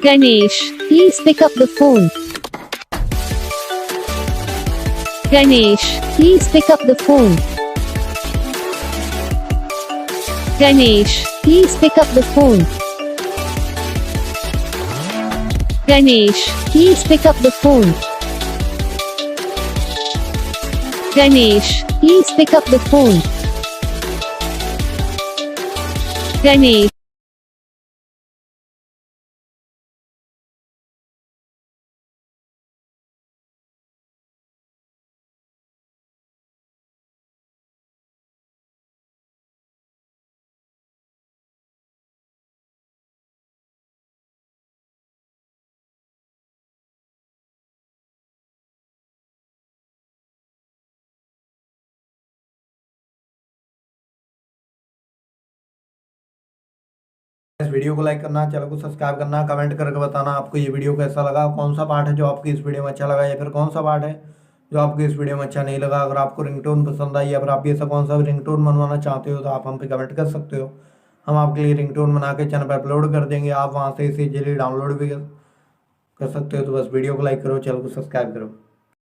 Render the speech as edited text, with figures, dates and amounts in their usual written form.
Ganesh, please pick up the phone. Ganesh, please pick up the phone. Ganesh, please pick up the phone. Ganesh, please pick up the phone. Ganesh, please pick up the phone. Ganesh. इस video को like करना, channel को subscribe करना, comment करके बताना आपको ये video कैसा लगा, कौन सा पार्ट है जो आपकी इस वीडियो में अच्छा लगा या फिर कौन सा पार्ट है जो आपको इस वीडियो में अच्छा नहीं लगा। अगर आपको रिंगटोन पसंद आई या फिर आप ऐसा कौन सा रिंगटोन बनवाना चाहते हो तो आप हम पे कमेंट कर सकते हो। हम आपके लिए रिंगटोन बना के चैनल पर अपलोड कर देंगे, आप वहाँ से इसे इजीली डाउनलोड भी कर सकते हो। तो बस वीडियो को लाइक करो, चैनल को सब्सक्राइब करो।